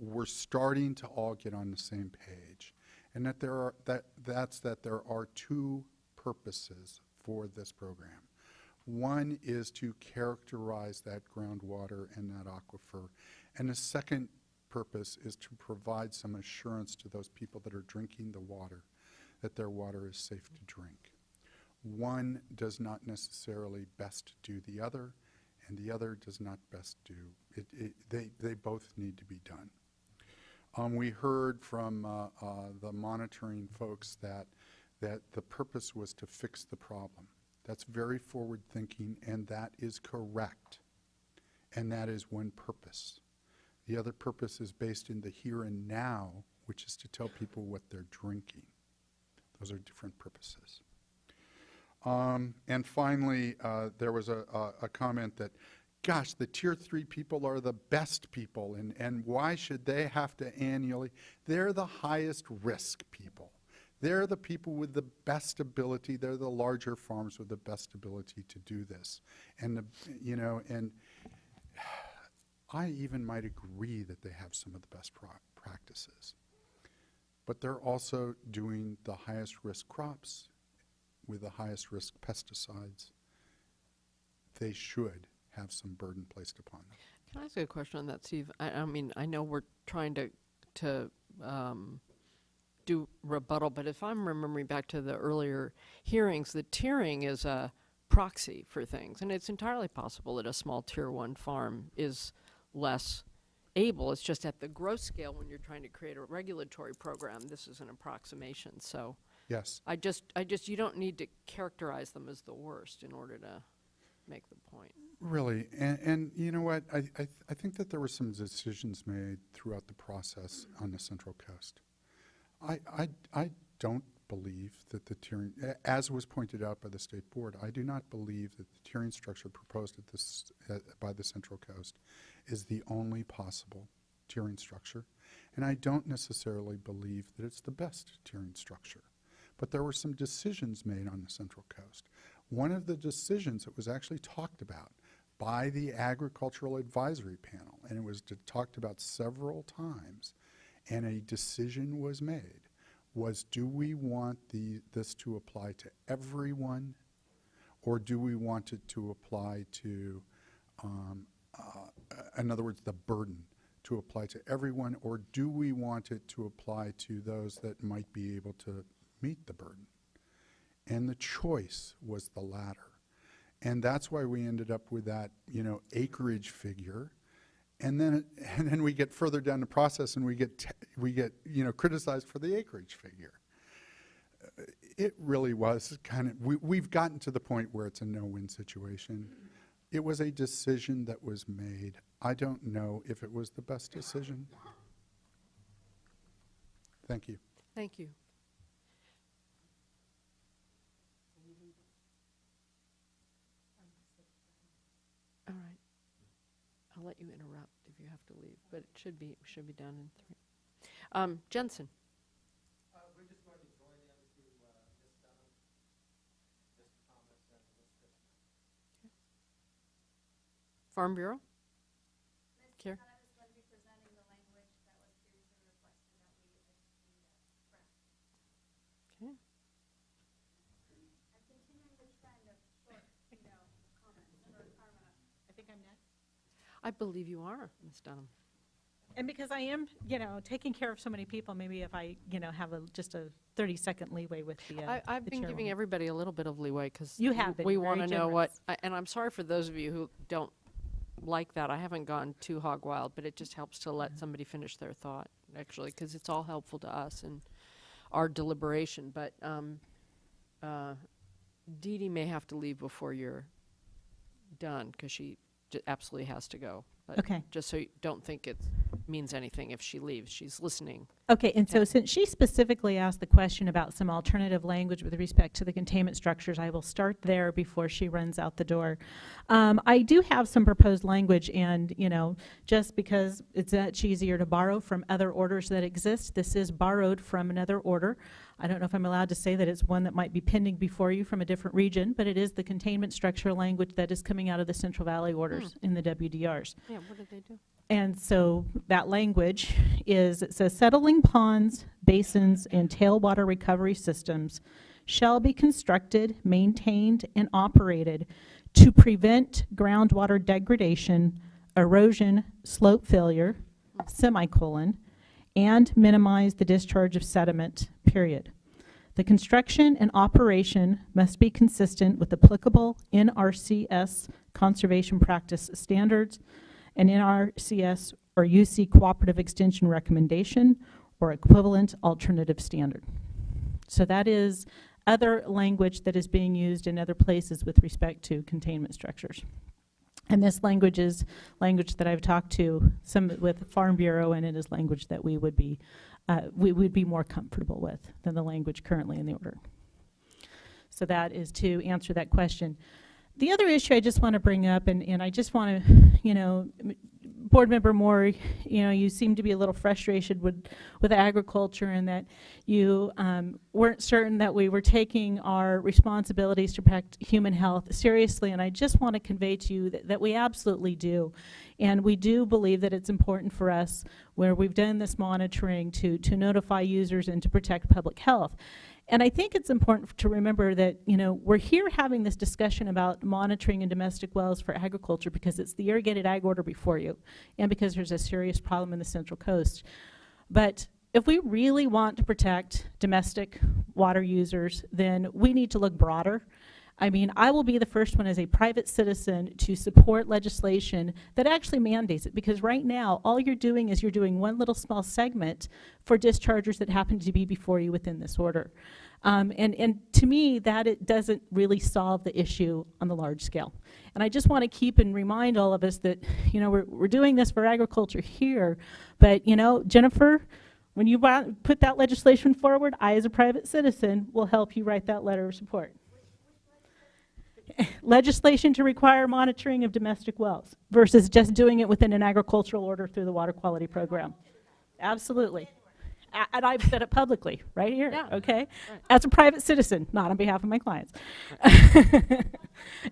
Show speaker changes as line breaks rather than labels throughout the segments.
we're starting to all get on the same page, and that there are two purposes for this program. One is to characterize that groundwater and that aquifer, and the second purpose is to provide some assurance to those people that are drinking the water that their water is safe to drink. One does not necessarily best do the other, and the other does not best do it. They both need to be done. We heard from the monitoring folks that the purpose was to fix the problem. That's very forward thinking, and that is correct. And that is one purpose. The other purpose is based in the here and now, which is to tell people what they're drinking. Those are different purposes. And finally, there was a comment that, gosh, the Tier 3 people are the best people, and why should they have to annually? They're the highest risk people. They're the people with the best ability. They're the larger farms with the best ability to do this. And, and I even might agree that they have some of the best practices. But they're also doing the highest risk crops with the highest risk pesticides. They should have some burden placed upon them.
Can I ask you a question on that, Steve? I mean, I know we're trying to do rebuttal, but if I'm remembering back to the earlier hearings, the tiering is a proxy for things, and it's entirely possible that a small Tier 1 farm is less able. It's just at the gross scale when you're trying to create a regulatory program, this is an approximation. So
yes,
I just you don't need to characterize them as the worst in order to make the point.
Really, and you know what? I think that there were some decisions made throughout the process on the Central Coast. I don't believe that the tiering, as was pointed out by the State Board, I do not believe that the tiering structure proposed at this by the Central Coast is the only possible tiering structure, and I don't necessarily believe that it's the best tiering structure. But there were some decisions made on the Central Coast. One of the decisions that was actually talked about by the Agricultural Advisory Panel, and it was talked about several times, and a decision was made, was do we want this to apply to everyone, or do we want it to apply to, in other words, the burden to apply to everyone, or do we want it to apply to those that might be able to meet the burden? And the choice was the latter. And that's why we ended up with that, acreage figure. And then we get further down the process and we get criticized for the acreage figure. It really was kind of, we've gotten to the point where it's a no-win situation. It was a decision that was made. I don't know if it was the best decision. Thank you.
Thank you. All right. I'll let you interrupt if you have to leave, but it should be done in 3. Jensen.
We're just going to join in to Ms. Dunham, just comments and Elizabeth.
Okay. Farm Bureau.
Ms.
Care.
Dunham is going to be presenting the language that was previously requested that we correct.
Okay.
I'm continuing the trend of short, comments. I think I'm next.
I believe you are, Ms. Dunham.
And because I am, taking care of so many people, maybe if I, have just a 30-second leeway with the
I've been giving everybody a little bit of leeway because
You have been
we
very
want to know
generous.
and I'm sorry for those of you who don't like that. I haven't gone too hog wild, but it just helps to let somebody finish their thought, actually, because it's all helpful to us and our deliberation. But Dee Dee may have to leave before you're done because she absolutely has to go. But
Okay.
just so you don't think it means anything if she leaves. She's listening.
Okay, and so since she specifically asked the question about some alternative language with respect to the containment structures, I will start there before she runs out the door. I do have some proposed language, and just because it's much easier to borrow from other orders that exist, this is borrowed from another order. I don't know if I'm allowed to say that it's one that might be pending before you from a different region, but it is the containment structure language that is coming out of the Central Valley orders in the WDRs.
Yeah, what did they do?
And so that language is, it says settling ponds, basins, and tailwater recovery systems shall be constructed, maintained, and operated to prevent groundwater degradation, erosion, slope failure, semicolon, and minimize the discharge of sediment, period. The construction and operation must be consistent with applicable NRCS conservation practice standards and NRCS or UC cooperative extension recommendation or equivalent alternative standard. So that is other language that is being used in other places with respect to containment structures. And this language is language that I've talked to some with Farm Bureau, and it is language that we would be more comfortable with than the language currently in the order. So that is to answer that question. The other issue I just want to bring up, and I just want to, Board Member Moore, you seem to be a little frustrated with agriculture and that you weren't certain that we were taking our responsibilities to protect human health seriously, and I just want to convey to you that we absolutely do. And we do believe that it's important for us, where we've done this monitoring, to notify users and to protect public health. And I think it's important to remember that, we're here having this discussion about monitoring in domestic wells for agriculture because it's the irrigated ag order before you, and because there's a serious problem in the Central Coast. But if we really want to protect domestic water users, then we need to look broader. I mean, I will be the first one as a private citizen to support legislation that actually mandates it, because right now, all you're doing is you're doing one little small segment for dischargers that happen to be before you within this order. And to me, that it doesn't really solve the issue on the large scale. And I just want to keep and remind all of us that, we're doing this for agriculture here, but, Jennifer, when you put that legislation forward, I, as a private citizen, will help you write that letter of support. Legislation to require monitoring of domestic wells versus just doing it within an agricultural order through the water quality program. Absolutely. And I've said it publicly, right here,
Yeah.
okay?
Right.
As a private citizen, not on behalf of my clients.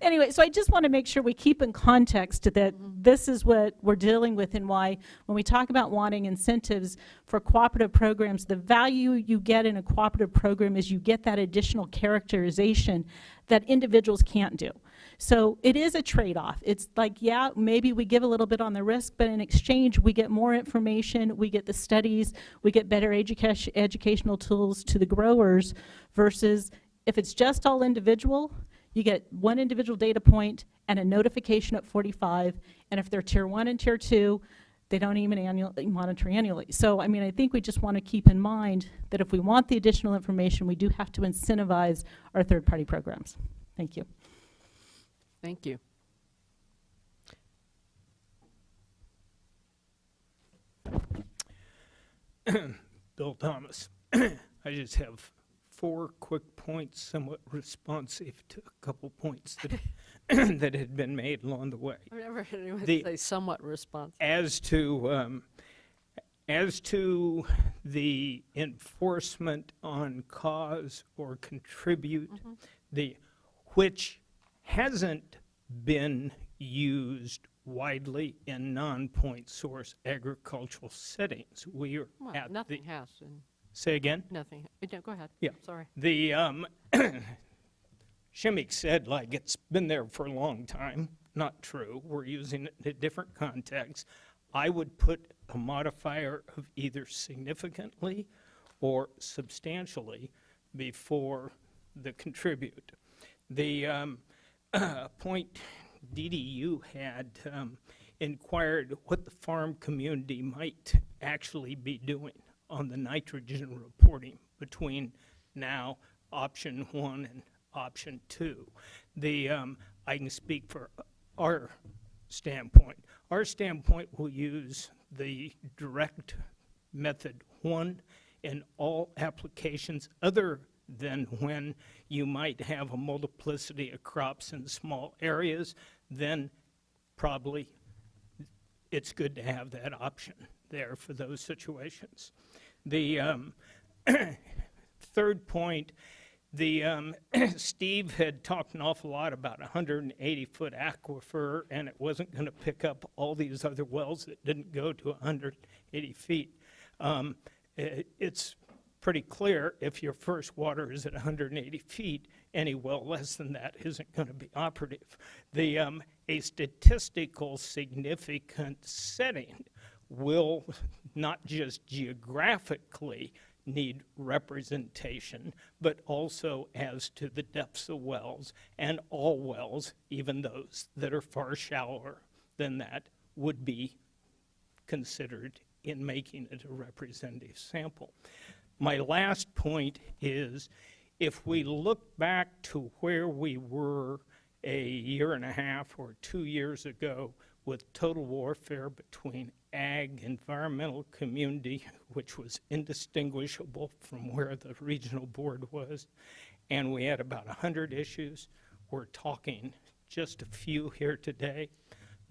Anyway, so I just want to make sure we keep in context that this is what we're dealing with, and why when we talk about wanting incentives for cooperative programs, the value you get in a cooperative program is you get that additional characterization that individuals can't do. So it is a trade-off. It's like, yeah, maybe we give a little bit on the risk, but in exchange we get more information, we get the studies, we get better educational tools to the growers, versus if it's just all individual, you get one individual data point and a notification at 45, and if they're tier 1 and tier 2, they don't even monitor annually. So, I mean, I think we just want to keep in mind that if we want the additional information, we do have to incentivize our third-party programs. Thank you.
Thank you.
Bill Thomas. I just have 4 quick points, somewhat responsive to a couple points that that had been made along the way.
I've never heard anyone
The-
say somewhat responsive.
As to the enforcement on cause or contribute, which hasn't been used widely in non-point source agricultural settings. We are
Well,
at
nothing has. And
say again?
nothing. No, go ahead.
Yeah.
Sorry.
The Shimmick said, like, it's been there for a long time. Not true. We're using it in a different context. I would put a modifier of either significantly or substantially before the contribute. The point DDU had inquired what the farm community might actually be doing on the nitrogen reporting between now option 1 and option 2. I can speak for our standpoint. Our standpoint will use the direct method 1 in all applications other than when you might have a multiplicity of crops in small areas. Then probably it's good to have that option there for those situations. The third point Steve had talked an awful lot about a 180-foot aquifer, and it wasn't going to pick up all these other wells that didn't go to 180 feet. It's pretty clear if your first water is at 180 feet, any well less than that isn't going to be operative. A statistical significant setting will not just geographically need representation, but also as to the depths of wells, and all wells, even those that are far shallower than that, would be considered in making it a representative sample. My last point is, if we look back to where we were a year and a half or 2 years ago with total warfare between ag, environmental community, which was indistinguishable from where the regional board was, and we had about 100 issues. We're talking just a few here today.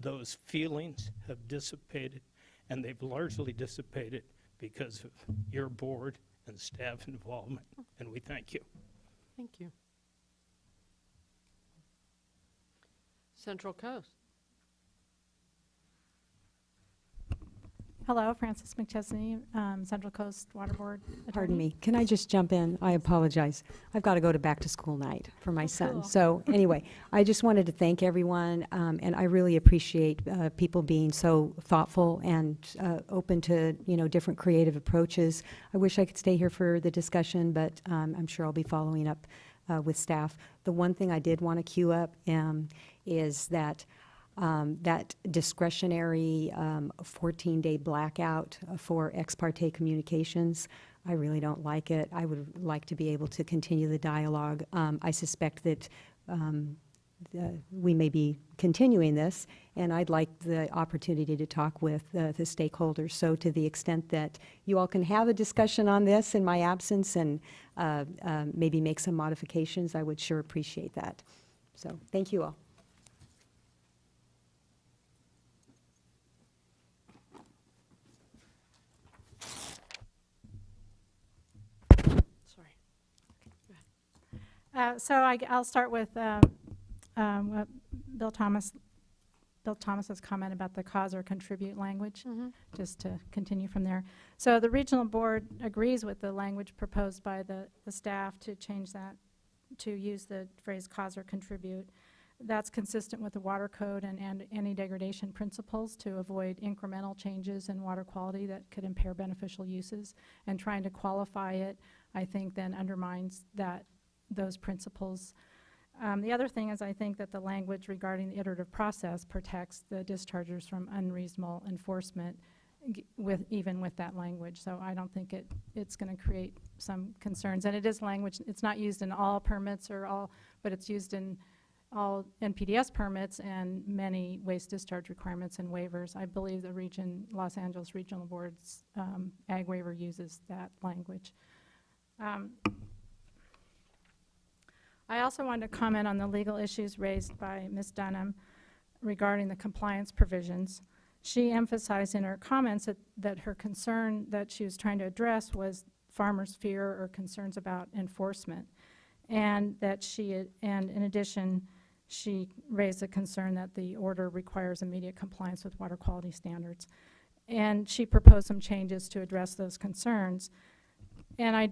Those feelings have dissipated, and they've largely dissipated because of your board and staff involvement, and we thank you.
Thank you. Central Coast.
Hello, Frances McChesney, Central Coast Water Board attorney.
Pardon me, can I just jump in? I apologize. I've got to go to back to school night for my son.
cool.
So anyway, I just wanted to thank everyone, and I really appreciate people being so thoughtful and open to, different creative approaches. I wish I could stay here for the discussion, but I'm sure I'll be following up with staff. The one thing I did want to queue up is that that discretionary 14-day blackout for ex parte communications, I really don't like it. I would like to be able to continue the dialogue. I suspect that we may be continuing this, and I'd like the opportunity to talk with the stakeholders. So to the extent that you all can have a discussion on this in my absence and maybe make some modifications, I would sure appreciate that. So thank you all.
Sorry.
So I'll start with what Bill Thomas's comment about the cause or contribute language, just to continue from there. So the regional board agrees with the language proposed by the staff to change that, to use the phrase cause or contribute. That's consistent with the water code and anti-degradation principles to avoid incremental changes in water quality that could impair beneficial uses. And trying to qualify it, I think, then undermines those principles. The other thing is, I think that the language regarding the iterative process protects the dischargers from unreasonable enforcement even with that language. So I don't think it's going to create some concerns. And it is language, it's not used in all permits but it's used in all NPDES permits and many waste discharge requirements and waivers. I believe the Los Angeles Regional Board's ag waiver uses that language. I also wanted to comment on the legal issues raised by Ms. Dunham regarding the compliance provisions. She emphasized in her comments that her concern that she was trying to address was farmers' fear or concerns about enforcement, and that and in addition, she raised a concern that the order requires immediate compliance with water quality standards. And she proposed some changes to address those concerns. And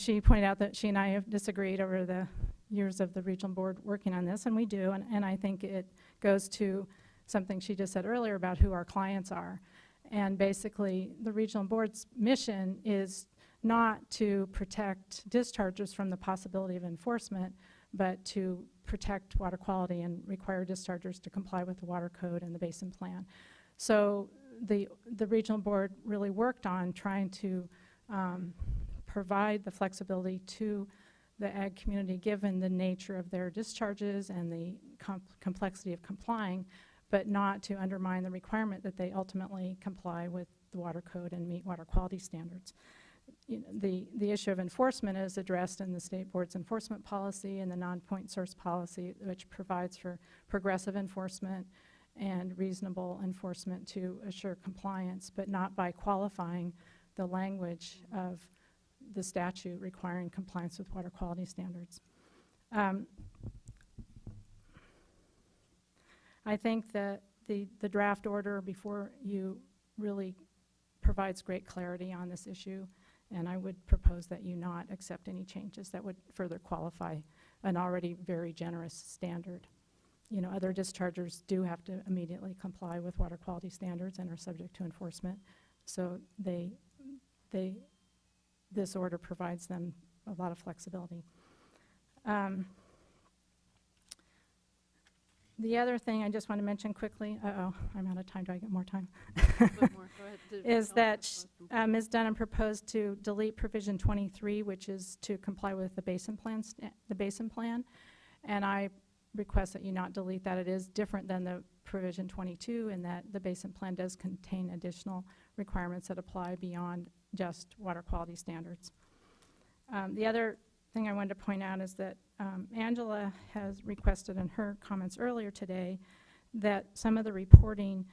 she pointed out that she and I have disagreed over the years of the regional board working on this, and we do, and I think it goes to something she just said earlier about who our clients are. And basically, the regional board's mission is not to protect dischargers from the possibility of enforcement, but to protect water quality and require dischargers to comply with the water code and the basin plan. So the regional board really worked on trying to provide the flexibility to the ag community given the nature of their discharges and the complexity of complying, but not to undermine the requirement that they ultimately comply with the water code and meet water quality standards. The issue of enforcement is addressed in the state board's enforcement policy and the non-point source policy, which provides for progressive enforcement and reasonable enforcement to assure compliance, but not by qualifying the language of the statute requiring compliance with water quality standards. I think that the draft order before you really provides great clarity on this issue, and I would propose that you not accept any changes that would further qualify an already very generous standard. You know, other dischargers do have to immediately comply with water quality standards and are subject to enforcement. So this order provides them a lot of flexibility. The other thing I just want to mention quickly, I'm out of time, do I get more time? Is that Ms. Dunham proposed to delete provision 23, which is to comply with the basin plan, and I request that you not delete that. It is different than the provision 22 in that the basin plan does contain additional requirements that apply beyond just water quality standards. The other thing I wanted to point out is that Angela has requested in her comments earlier today that some of the reporting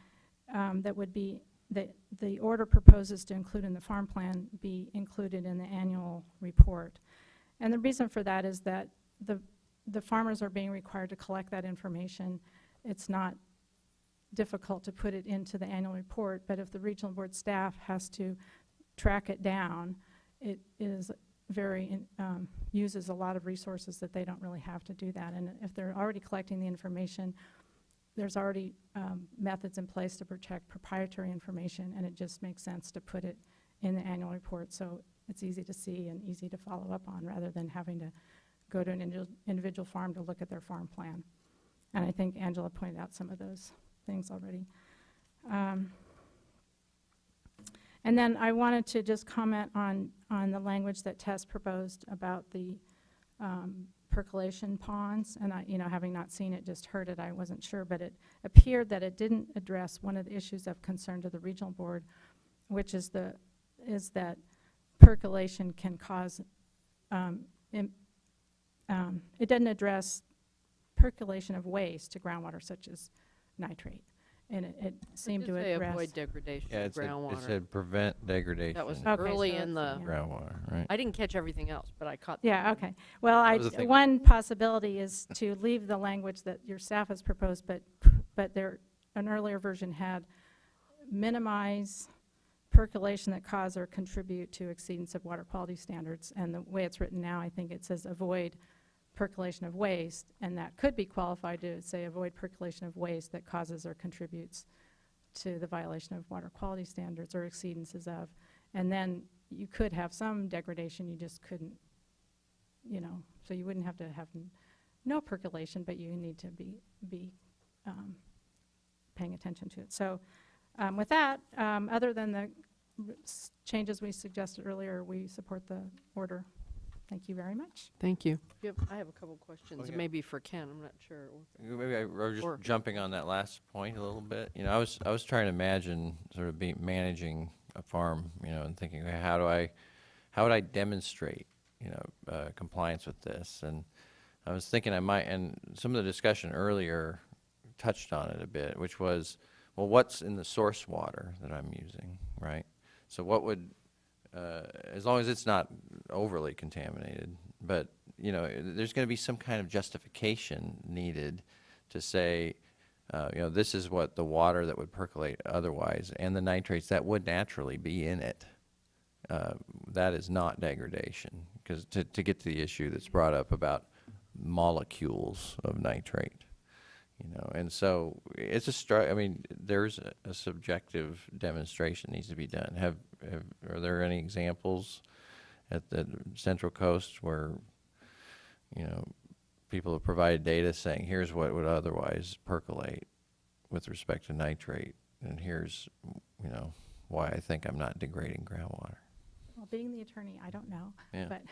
that would be, that the order proposes to include in the farm plan be included in the annual report. And the reason for that is that the farmers are being required to collect that information. It's not difficult to put it into the annual report, but if the regional board staff has to track it down, it is very, uses a lot of resources that they don't really have to do that. And if they're already collecting the information, there's already methods in place to protect proprietary information, and it just makes sense to put it in the annual report so it's easy to see and easy to follow up on rather than having to go to an individual farm to look at their farm plan. And I think Angela pointed out some of those things already. And then I wanted to just comment on the language that Tess proposed about the percolation ponds. And I, having not seen it, just heard it, I wasn't sure, but it appeared that it didn't address one of the issues of concern to the regional board, which is that percolation can cause, it doesn't address percolation of waste to groundwater such as nitrate. And it seemed to address.
Avoid degradation
Yeah,
of groundwater.
it said prevent degradation.
That was
Okay,
early
so
in the,
it's-
Groundwater, right?
I didn't catch everything else, but I caught.
Yeah, okay. Well,
That was the thing.
one possibility is to leave the language that your staff has proposed, but an earlier version had minimize percolation that cause or contribute to exceedance of water quality standards. And the way it's written now, I think it says avoid percolation of waste, and that could be qualified to say avoid percolation of waste that causes or contributes to the violation of water quality standards or exceedances of. And then you could have some degradation, you just couldn't, so you wouldn't have to have no percolation, but you need to be paying attention to it. So with that, other than the changes we suggested earlier, we support the order. Thank you very much.
Thank you. I have a couple questions,
Okay.
maybe for Ken, I'm not sure.
Maybe I was just
Or-
jumping on that last point a little bit. I was trying to imagine sort of managing a farm, and thinking, okay, how would I demonstrate, compliance with this? And I was thinking I might, and some of the discussion earlier touched on it a bit, which was, well, what's in the source water that I'm using, right? So what would, as long as it's not overly contaminated, but there's going to be some kind of justification needed to say, this is what the water that would percolate otherwise, and the nitrates that would naturally be in it. That is not degradation, because to get to the issue that's brought up about molecules of nitrate, and so it's there's a subjective demonstration needs to be done. Are there any examples at the Central Coast where, people have provided data saying, here's what would otherwise percolate with respect to nitrate, and here's, why I think I'm not degrading groundwater?
Well, being the attorney, I don't know,
Yeah.
but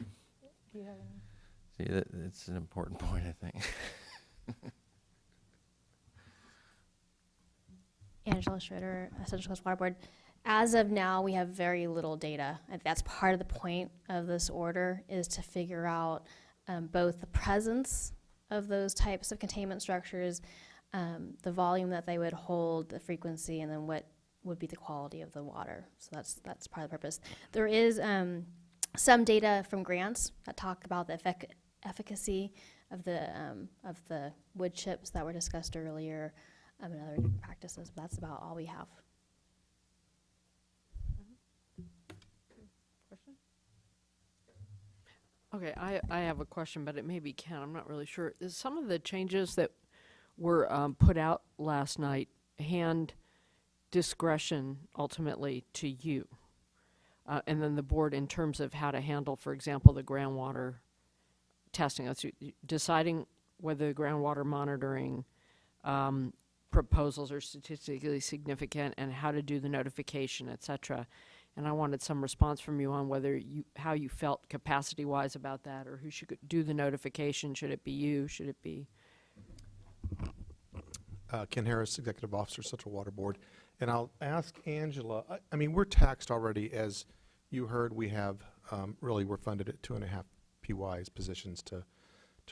do you have any?
See, that's an important point, I think.
Angela Schroeder, Central Coast Water Board. As of now, we have very little data. And that's part of the point of this order, is to figure out both the presence of those types of containment structures, the volume that they would hold, the frequency, and then what would be the quality of the water. So that's part of the purpose. There is some data from grants that talk about the efficacy of the wood chips that were discussed earlier, and other different practices. But that's about all we have.
Okay, I have a question, but it may be Ken, I'm not really sure. Is some of the changes that were put out last night hand discretion ultimately to you? And then the board in terms of how to handle, for example, the groundwater testing, that's deciding whether the groundwater monitoring proposals are statistically significant and how to do the notification, et cetera. And I wanted some response from you on whether how you felt capacity-wise about that, or who should do the notification. Should it be you? Should it be?
Ken Harris, Executive Officer, Central Water Board. And I'll ask Angela, I mean, we're taxed already. As you heard, we have, really, we're funded at 2.5 PYs positions to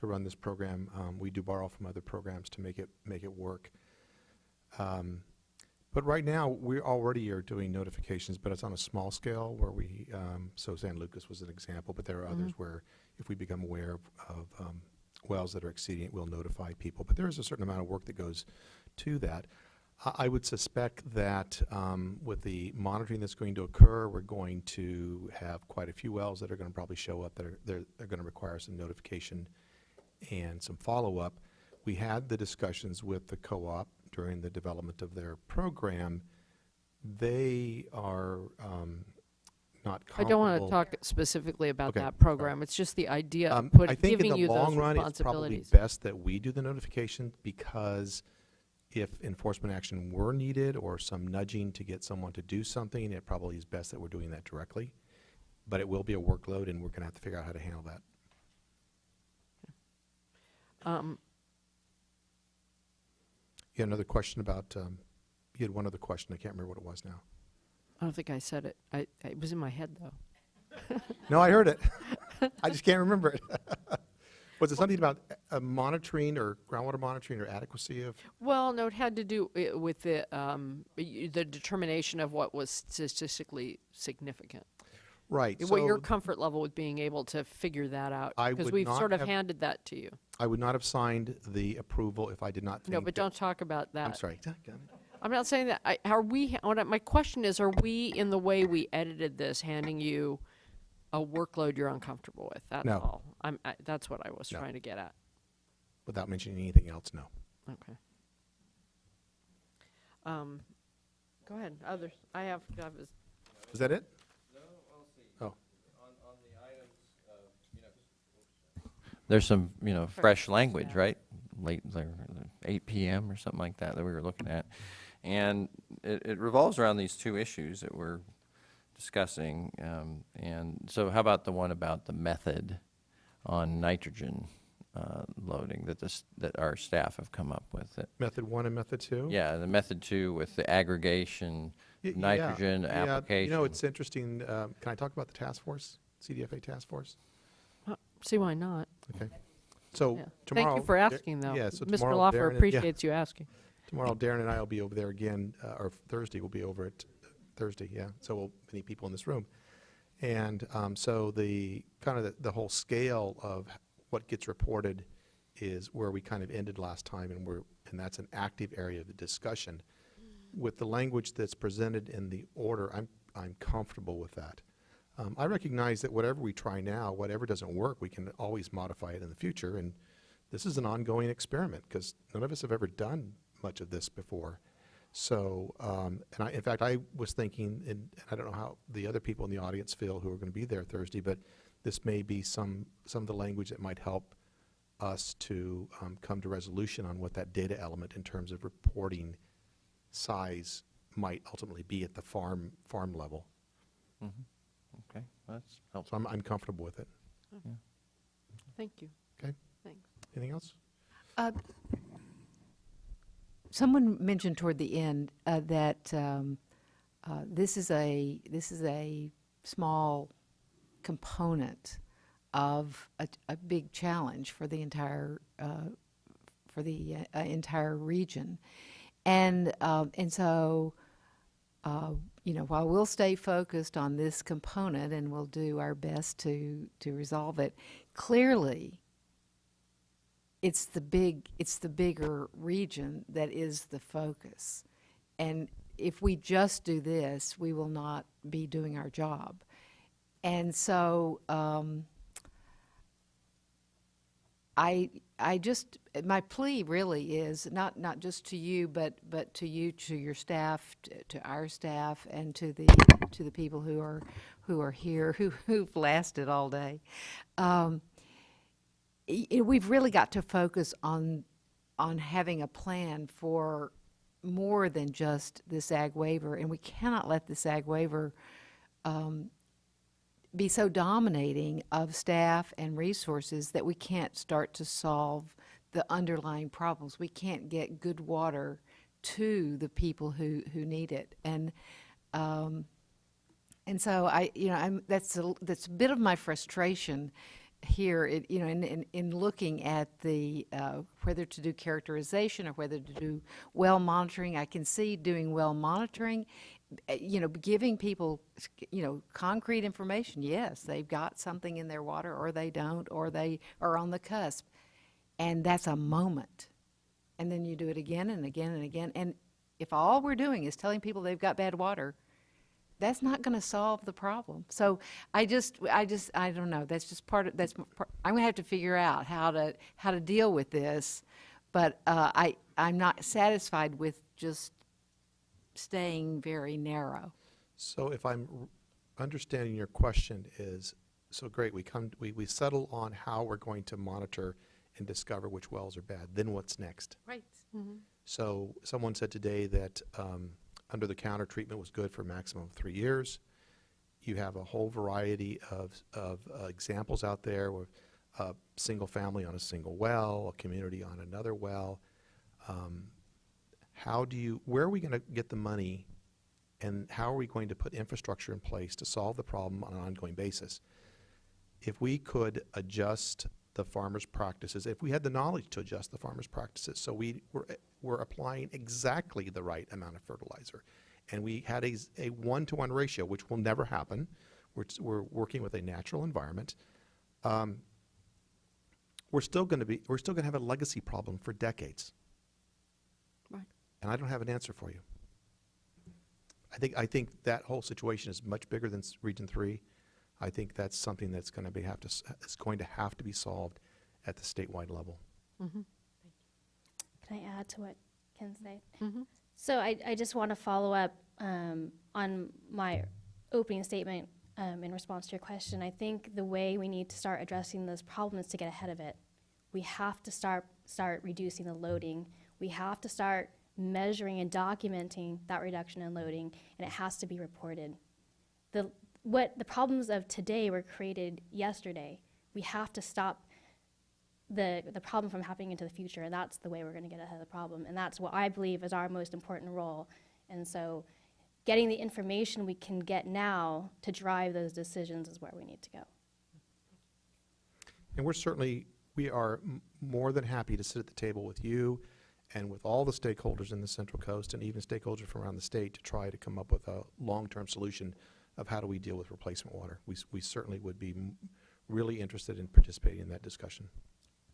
run this program. We do borrow from other programs to make it work. But right now, we already are doing notifications, but it's on a small scale where we, so San Lucas was an example, but there are others where if we become aware of wells that are exceeding it, we'll notify people. But there is a certain amount of work that goes to that. I would suspect that with the monitoring that's going to occur, we're going to have quite a few wells that are going to probably show up that are going to require some notification and some follow-up. We had the discussions with the co-op during the development of their program. They are not comparable.
I don't want to talk specifically about
Okay,
that program. It's just the idea of
I think
giving
in
you
the
those
long run, it's probably
responsibilities.
best that we do the notification, because if enforcement action were needed or some nudging to get someone to do something, it probably is best that we're doing that directly. But it will be a workload, and we're going to have to figure out how to handle that. You had another question about, you had one other question. I can't remember what it was now.
I don't think I said it. It was in my head, though.
No, I heard it. I just can't remember it. Was it something about monitoring or groundwater monitoring or adequacy of?
Well, no, it had to do with the determination of what was statistically significant.
Right.
What your
So
comfort level with being able to figure that out?
I
Because
would
we've
not
sort of
have-
handed that to you.
I would not have signed the approval if I did not think.
No, but
that-
don't talk about that.
I'm sorry.
I'm not saying that. My question is, are we, in the way we edited this, handing you a workload you're uncomfortable with? That's
No.
all. That's what I was
No.
trying to get at.
Without mentioning anything else, no.
Okay. Go ahead. Others. I was.
Is that it?
There's some, fresh language, right? Late, 8 p.m. or something like that we were looking at. And it revolves around these two issues that we're discussing. And so how about the one about the method on nitrogen loading that our staff have come up with?
Method 1 and method 2?
Yeah, the method 2 with the aggregation, nitrogen
Yeah,
application.
it's interesting. Can I talk about the task force, CDFA task force?
See why not?
Okay. So
Yeah.
tomorrow.
Thank you for asking, though.
Yeah, so
Mr.
tomorrow
Loffer
Darren and-
appreciates you asking.
Tomorrow, Darren and I will be over there again, or Thursday, we'll be over at Thursday, yeah. So many people in this room. And so the whole scale of what gets reported is where we kind of ended last time, and that's an active area of the discussion. With the language that's presented in the order, I'm comfortable with that. I recognize that whatever we try now, whatever doesn't work, we can always modify it in the future. And this is an ongoing experiment because none of us have ever done much of this before. So, in fact, I was thinking, and I don't know how the other people in the audience feel who are going to be there Thursday, but this may be some of the language that might help us to come to resolution on what that data element in terms of reporting size might ultimately be at the farm level.
Mm-hmm. Okay, that's
So
helpful.
I'm comfortable with it.
Thank you.
Okay.
Thanks.
Anything else?
Someone mentioned toward the end that this is a small component of a big challenge for the entire entire region, and so while we'll stay focused on this component and we'll do our best to resolve it, clearly it's the bigger region that is the focus. And if we just do this, we will not be doing our job. And so my plea really is not just to you, but to you, to your staff, to our staff, and to the people who are here, who've lasted all day. We've really got to focus on having a plan for more than just this ag waiver, and we cannot let this ag waiver be so dominating of staff and resources that we can't start to solve the underlying problems. We can't get good water to the people who need it, and so that's a bit of my frustration here. In looking at the whether to do characterization or whether to do well monitoring. I can see doing well monitoring. Giving people, concrete information. Yes, they've got something in their water, or they don't, or they are on the cusp. And that's a moment. And then you do it again and again and again. And if all we're doing is telling people they've got bad water, that's not going to solve the problem. So I don't know. That's just I'm going to have to figure out how to deal with this. But I'm not satisfied with just staying very narrow.
So if I'm understanding your question is, so great, we settle on how we're going to monitor and discover which wells are bad. Then what's next?
Right.
Mm-hmm.
So someone said today that under-the-counter treatment was good for a maximum of 3 years. You have a whole variety of examples out there with a single family on a single well, a community on another well. Where are we going to get the money, and how are we going to put infrastructure in place to solve the problem on an ongoing basis? If we could adjust the farmers' practices, if we had the knowledge to adjust the farmers' practices, so we're applying exactly the right amount of fertilizer, and we had a 1-to-1 ratio, which will never happen. We're working with a natural environment. We're still going to have a legacy problem for decades.
Right.
And I don't have an answer for you. I think that whole situation is much bigger than Region 3. I think that's something that's going to have to be solved at the statewide level.
Mm-hmm.
Can I add to what Ken said?
Mm-hmm.
So I just want to follow up on my opening statement in response to your question. I think the way we need to start addressing this problem is to get ahead of it. We have to start reducing the loading. We have to start measuring and documenting that reduction in loading, and it has to be reported. The problems of today were created yesterday. We have to stop the problem from happening into the future, and that's the way we're going to get ahead of the problem, and that's what I believe is our most important role. And so getting the information we can get now to drive those decisions is where we need to go.
And we are more than happy to sit at the table with you and with all the stakeholders in the Central Coast and even stakeholders from around the state to try to come up with a long-term solution of how do we deal with replacement water. We certainly would be really interested in participating in that discussion.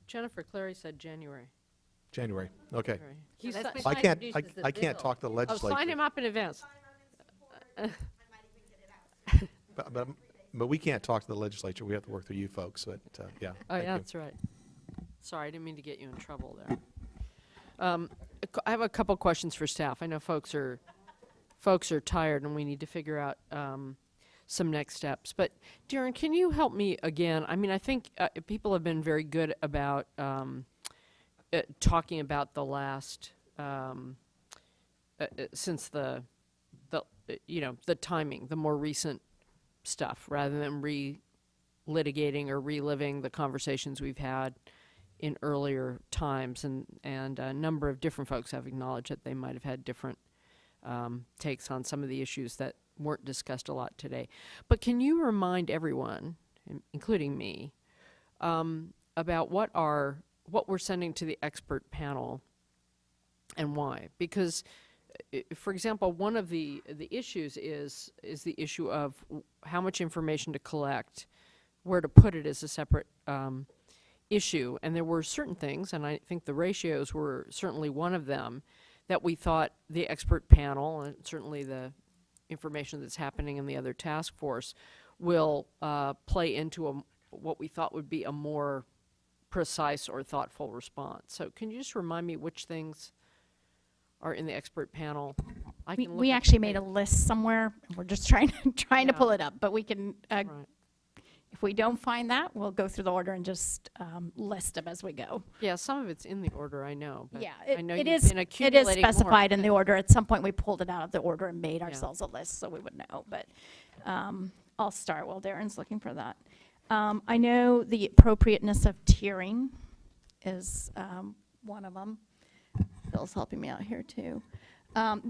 Jennifer Clary said January.
January, okay.
He's
That's
si-
when
I
she
can't,
introduces the
I can't
bill.
talk to the
oh,
legislature.
sign him up in advance.
But we can't talk to the legislature. We have to work through you folks, but yeah.
Oh,
thank
yeah,
you.
that's right. Sorry, I didn't mean to get you in trouble there. I have a couple questions for staff. I know folks are tired and we need to figure out some next steps. But Darren, can you help me again? I mean, I think people have been very good about talking about the last since the timing, the more recent stuff, rather than relitigating or reliving the conversations we've had in earlier times, and a number of different folks have acknowledged that they might have had different takes on some of the issues that weren't discussed a lot today. But can you remind everyone, including me, about what we're sending to the expert panel and why? Because for example, one of the issues is the issue of how much information to collect, where to put it is a separate issue. And there were certain things, and I think the ratios were certainly one of them, that we thought the expert panel, and certainly the information that's happening in the other task force, will play into what we thought would be a more precise or thoughtful response. So can you just remind me which things are in the expert panel? I can look
We
at
actually
the
made a
page.
list somewhere. We're just trying to
Yeah.
pull it up, but we can,
Right.
if we don't find that, we'll go through the order and just list them as we go.
Yeah, some of it's in the order, I know. But
Yeah,
I know
it
you've
is,
been
it is
accumulating more.
specified in the order. At some point, we pulled it out of the order and made
Yeah.
ourselves a list, so we would know. But I'll start while Darren's looking for that. I know the appropriateness of tiering is one of them. Bill's helping me out here, too.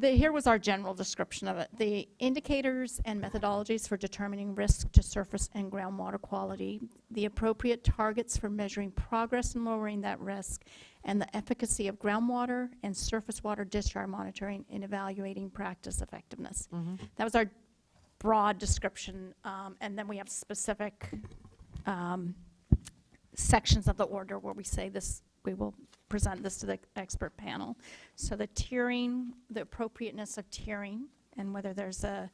Here was our general description of it. The indicators and methodologies for determining risk to surface and groundwater quality, the appropriate targets for measuring progress in lowering that risk, and the efficacy of groundwater and surface water discharge monitoring in evaluating practice effectiveness. That was our broad description, and then we have specific sections of the order where we say this, we will present this to the expert panel. So the tiering, the appropriateness of tiering, and whether there's a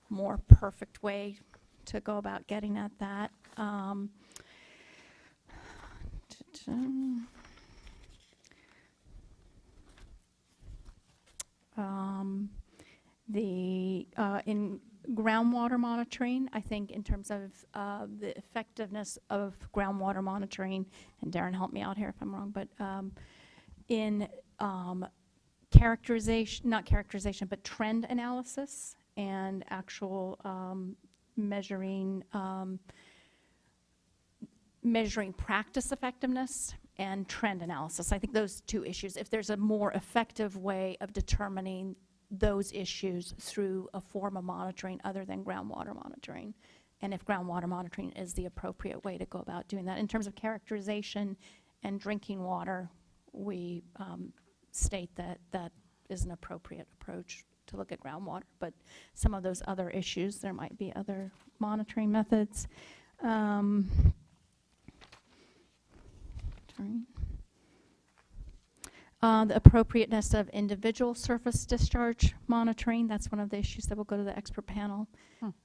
more perfect way to go about getting at that. In groundwater monitoring, I think in terms of the effectiveness of groundwater monitoring, and Darren, help me out here if I'm wrong, but in characterization, not characterization, but trend analysis and actual measuring practice effectiveness and trend analysis. I think those two issues, if there's a more effective way of determining those issues through a form of monitoring other than groundwater monitoring, and if groundwater monitoring is the appropriate way to go about doing that. In terms of characterization and drinking water, we state that that is an appropriate approach to look at groundwater, but some of those other issues, there might be other monitoring methods. The appropriateness of individual surface discharge monitoring, that's one of the issues that will go to the expert panel.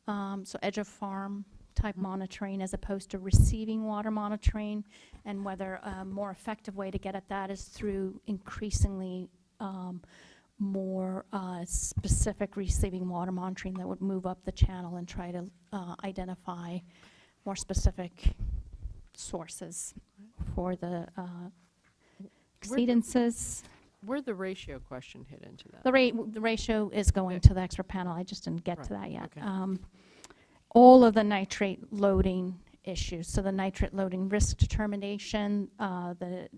So edge of farm type monitoring as opposed to receiving water monitoring, and whether a more effective way to get at that is through increasingly more specific receiving water monitoring that would move up the channel and try to identify more specific sources for the exceedances.
Where'd the ratio question hit into that?
The ratio is going to the expert panel. I just didn't get to
Right,
that yet.
okay.
All of the nitrate loading issues, so the nitrate loading risk determination, the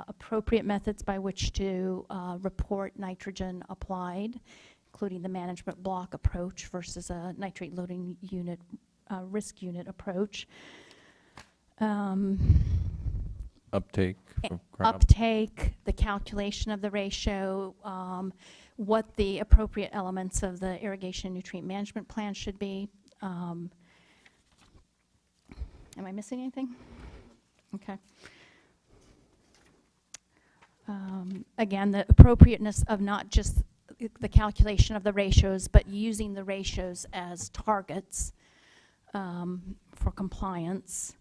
appropriate methods by which to report nitrogen applied, including the management block approach versus a nitrate loading unit, risk unit approach.
Uptake from crop.
Uptake, the calculation of the ratio, what the appropriate elements of the irrigation nutrient management plan should be. Am I missing anything? Okay. Again, the appropriateness of not just the calculation of the ratios, but using the ratios as targets for compliance.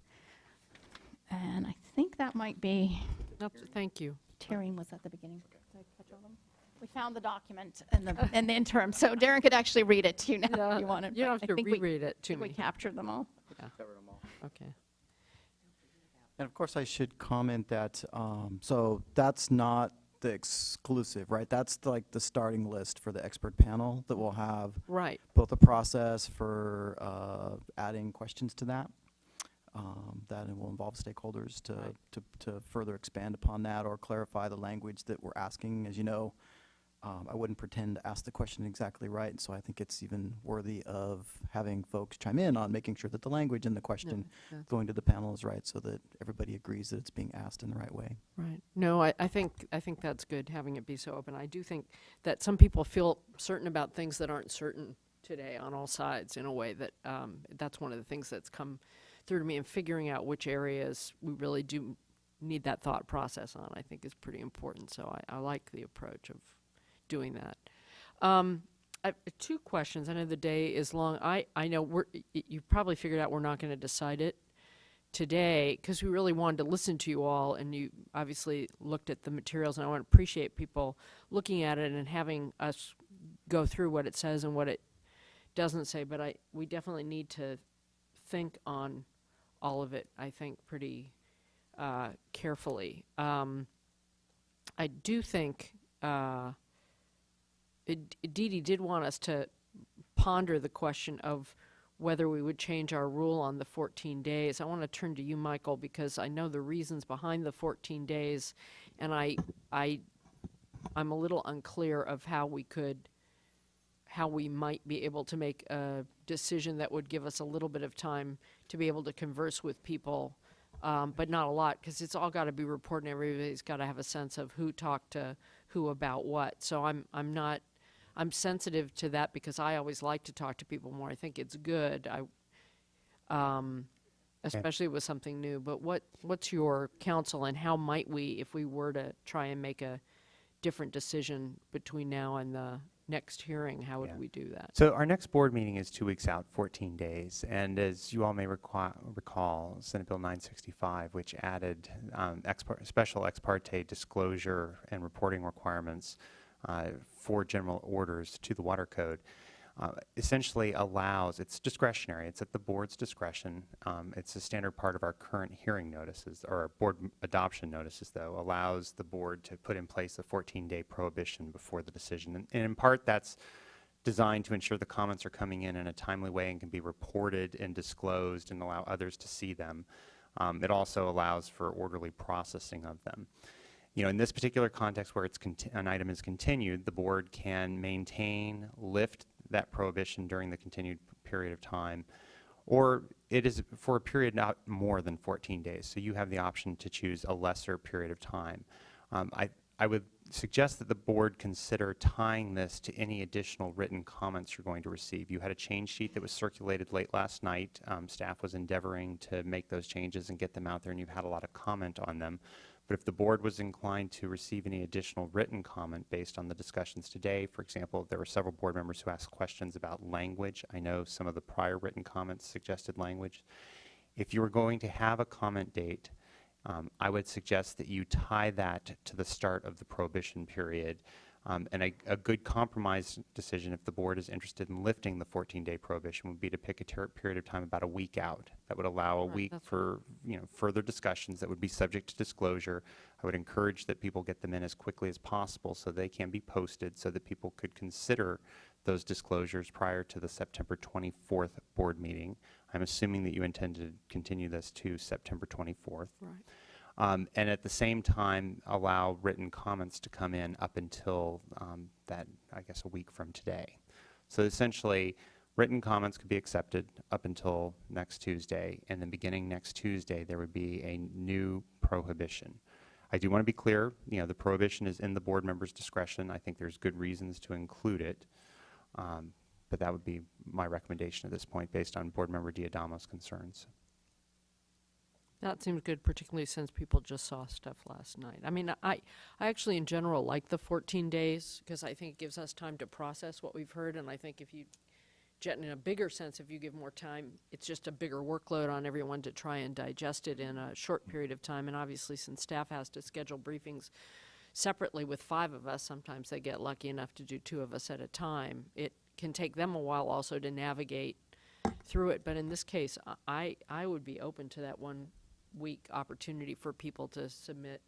And I think that might be,
Nope, thank you.
tiering was at the beginning. Did I catch all of them? We found the document in the interim, so Darren could actually read it to you now if you wanted.
You don't
but
have
I
to
think we-
reread it to
We
me.
captured them all.
Okay.
And of course, I should comment that, so that's not the exclusive, right? That's like the starting list for the expert panel that will have
Right.
both a process for adding questions to that, that it will involve stakeholders to further expand upon that or clarify the language that we're asking. As you know, I wouldn't pretend to ask the question exactly right, and so I think it's even worthy of having folks chime in on making sure that the language in the question
yeah.
going to the panel is right, so that everybody agrees that it's being asked in the right way.
Right. No, I think that's good, having it be so open. I do think that some people feel certain about things that aren't certain today on all sides, in a way that that's one of the things that's come through to me, and figuring out which areas we really do need that thought process on, I think is pretty important. So I like the approach of doing that. I have 2 questions. I know the day is long. I know you've probably figured out we're not going to decide it today, because we really wanted to listen to you all, and you obviously looked at the materials, and I want to appreciate people looking at it and having us go through what it says and what it doesn't say, but we definitely need to think on all of it, I think, pretty carefully. I do think Dee Dee did want us to ponder the question of whether we would change our rule on the 14 days. I want to turn to you, Michael, because I know the reasons behind the 14 days, and I'm a little unclear of how we might be able to make a decision that would give us a little bit of time to be able to converse with people, but not a lot, because it's all got to be reported, and everybody's got to have a sense of who talked to who about what. So I'm sensitive to that, because I always like to talk to people more. I think it's good, especially with something new. But what's your counsel, and how might we, if we were to try and make a different decision between now and the next hearing, how would we do that?
So our next board meeting is 2 weeks out, 14 days. And as you all may recall, Senate Bill 965, which added special ex parte disclosure and reporting requirements for general orders to the water code, essentially allows, it's discretionary, it's at the board's discretion. It's a standard part of our current hearing notices, or our board adoption notices, though, allows the board to put in place a 14-day prohibition before the decision. And in part, that's designed to ensure the comments are coming in a timely way and can be reported and disclosed and allow others to see them. It also allows for orderly processing of them. You know, in this particular context where an item is continued, the board can maintain, lift that prohibition during the continued period of time, or it is for a period not more than 14 days. So you have the option to choose a lesser period of time. I would suggest that the board consider tying this to any additional written comments you're going to receive. You had a change sheet that was circulated late last night. Staff was endeavoring to make those changes and get them out there, and you've had a lot of comment on them. But if the board was inclined to receive any additional written comment based on the discussions today, for example, there were several board members who asked questions about language. I know some of the prior written comments suggested language. If you were going to have a comment date, I would suggest that you tie that to the start of the prohibition period. And a good compromise decision, if the board is interested in lifting the 14-day prohibition, would be to pick a period of time about a week out. That would allow a week for further discussions that would be subject to disclosure. I would encourage that people get them in as quickly as possible so they can be posted, so that people could consider those disclosures prior to the September 24th board meeting. I'm assuming that you intend to continue this to September 24th.
Right.
And at the same time, allow written comments to come in up until that, I guess, a week from today. So essentially, written comments could be accepted up until next Tuesday, and then beginning next Tuesday, there would be a new prohibition. I do want to be clear, the prohibition is in the board member's discretion. I think there's good reasons to include it, but that would be my recommendation at this point based on board member Diadamo's concerns.
That seems good, particularly since people just saw stuff last night. I mean, I actually, in general, like the 14 days, because I think it gives us time to process what we've heard, and I think if you, Jet, in a bigger sense, if you give more time, it's just a bigger workload on everyone to try and digest it in a short period of time. And obviously, since staff has to schedule briefings separately with 5 of us, sometimes they get lucky enough to do 2 of us at a time. It can take them a while also to navigate through it. But in this case, I would be open to that 1 week opportunity for people to submit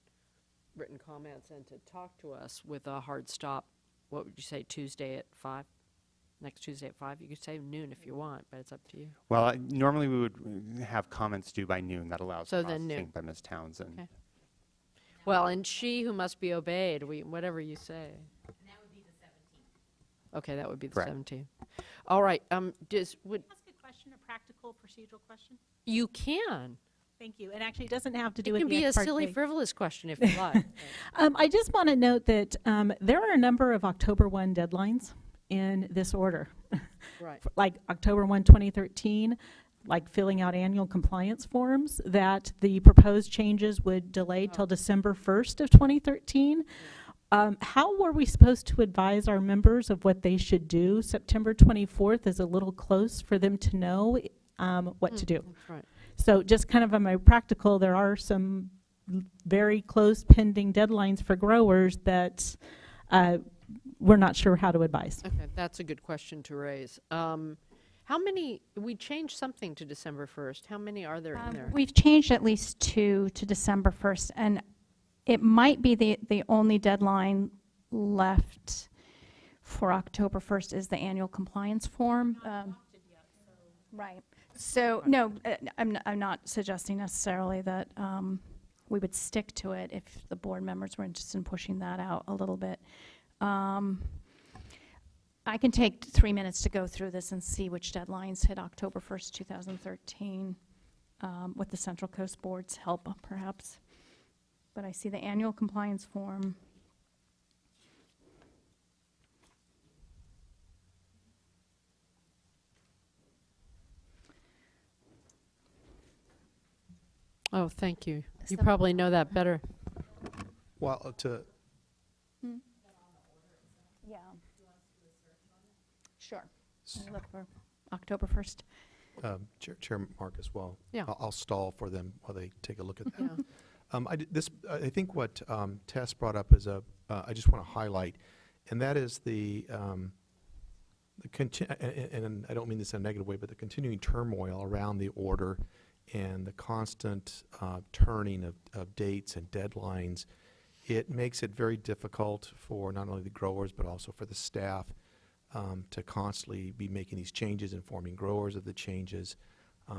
written comments and to talk to us with a hard stop. What would you say, Tuesday at 5? Next Tuesday at 5? You could say noon if you want, but it's up to you.
Well, normally we would have comments due by noon. That allows
So
processing
then noon.
by Ms. Townsend.
Okay. Well, and she who must be obeyed, whatever you say.
And that would be
Okay, that would be the
Correct.
17th. All right, would,
Ask a question, a practical procedural question?
you can.
Thank you. And actually, it doesn't have to
It
do with
can
the
be a
ex parte.
silly, frivolous question if you like.
I just want to note that there are a number of October 1 deadlines in this order.
Right.
Like October 1, 2013, like filling out annual compliance forms, that the proposed changes would delay till December 1st of 2013. How were we supposed to advise our members of what they should do? September 24th is a little close for them to know what to do.
That's right.
So just kind of on my practical, there are some very close pending deadlines for growers that we're not sure how to advise.
Okay, that's a good question to raise. How many, we changed something to December 1st. How many are there in there?
We've changed at least 2 to December 1st, and it might be the only deadline left for October 1st is the annual compliance form. Right. So, no, I'm not suggesting necessarily that we would stick to it if the board members were interested in pushing that out a little bit. I can take 3 minutes to go through this and see which deadlines hit October 1st, 2013, with the Central Coast Board's help, perhaps. But I see the annual compliance form.
Oh, thank you. You
So-
probably know that better.
Well,
Yeah. Sure. Let me look for October 1st.
Chair Mark as well.
Yeah.
I'll stall for them while they take a look at that.
Yeah.
I think what Tess brought up is I just want to highlight, and that is and I don't mean this in a negative way, but the continuing turmoil around the order and the constant turning of dates and deadlines. It makes it very difficult for not only the growers but also for the staff to constantly be making these changes, informing growers of the changes.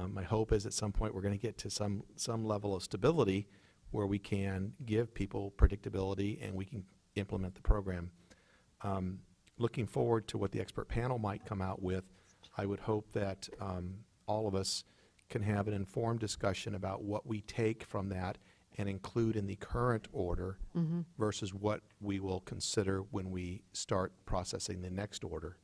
My hope is at some point we're going to get to some level of stability where we can give people predictability and we can implement the program. Looking forward to what the expert panel might come out with, I would hope that all of us can have an informed discussion about what we take from that and include in the current order versus what we will consider when we start processing the next order.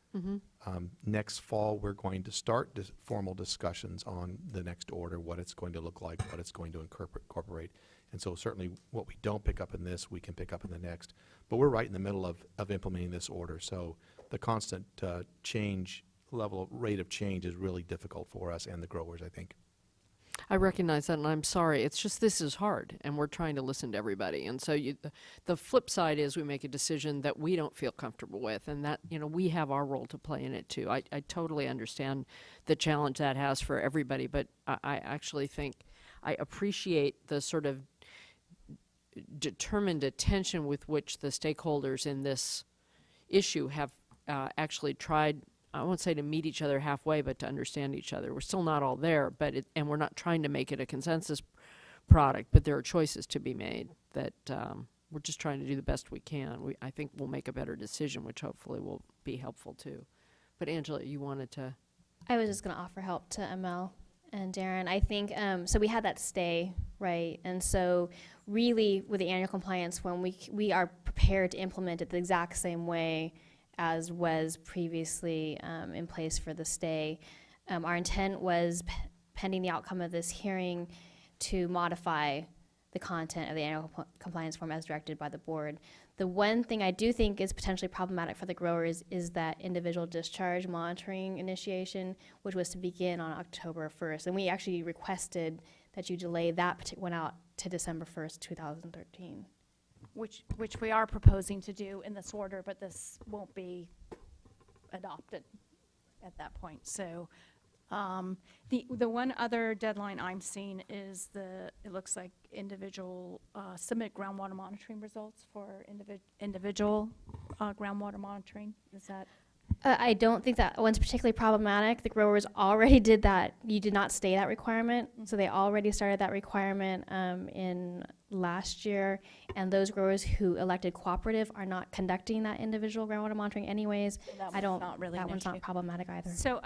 Next fall, we're going to start formal discussions on the next order, what it's going to look like, what it's going to incorporate. And so certainly what we don't pick up in this, we can pick up in the next. But we're right in the middle of implementing this order. So the constant rate of change is really difficult for us and the growers, I think.
I recognize that, and I'm sorry. It's just this is hard, and we're trying to listen to everybody. And so the flip side is we make a decision that we don't feel comfortable with, and that, we have our role to play in it too. I totally understand the challenge that has for everybody, but I actually think I appreciate the sort of determined attention with which the stakeholders in this issue have actually tried, I won't say to meet each other halfway, but to understand each other. We're still not all there, and we're not trying to make it a consensus product, but there are choices to be made that we're just trying to do the best we can. I think we'll make a better decision, which hopefully will be helpful too. But Angela, you wanted to...
I was just going to offer help to ML and Darren. I think, so we had that stay, right? And so really with the annual compliance form, we are prepared to implement it the exact same way as was previously in place for the stay. Our intent was, pending the outcome of this hearing, to modify the content of the annual compliance form as directed by the board. The one thing I do think is potentially problematic for the growers is that individual discharge monitoring initiation, which was to begin on October 1st. And we actually requested that you delay that one out to December 1st, 2013.
Which we are proposing to do in this order, but this won't be adopted at that point. So the one other deadline I'm seeing is it looks like individual submit groundwater monitoring results for individual groundwater monitoring. Is that?
I don't think that one's particularly problematic. The growers already did that. You did not stay that requirement, so they already started that requirement in last year, and those growers who elected cooperative are not conducting that individual groundwater monitoring anyways,
That
I don't,
one's not really
that
an
one's not
issue.
problematic either.
So,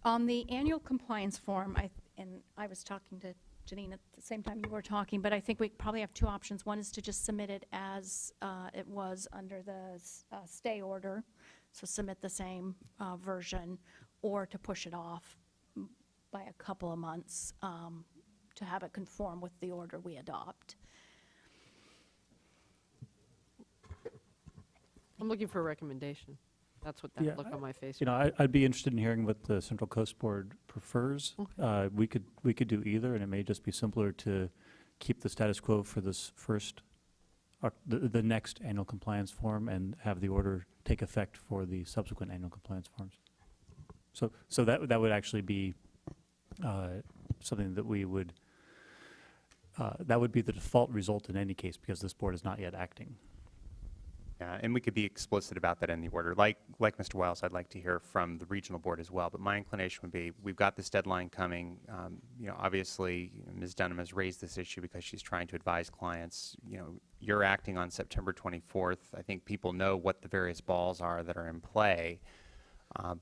on the annual compliance form, and I was talking to Janine at the same time you were talking, but I think we probably have two options. One is to just submit it as it was under the stay order, so submit the same version, or to push it off by a couple of months to have it conform with the order we adopt.
I'm looking for a recommendation. That's what
Yeah,
that look on my face.
You know, I'd be interested in hearing what the Central Coast Board prefers. We could do either, and it may just be simpler to keep the status quo for this first, the next annual compliance form, and have the order take effect for the subsequent annual compliance forms. So that would actually be something that we would, that would be the default result in any case, because this board is not yet acting.
Yeah, and we could be explicit about that in the order. Like Mr. Wiles, I'd like to hear from the regional board as well. But my inclination would be, we've got this deadline coming. You know, obviously, Ms. Dunham has raised this issue because she's trying to advise clients. You know, you're acting on September 24th. I think people know what the various balls are that are in play.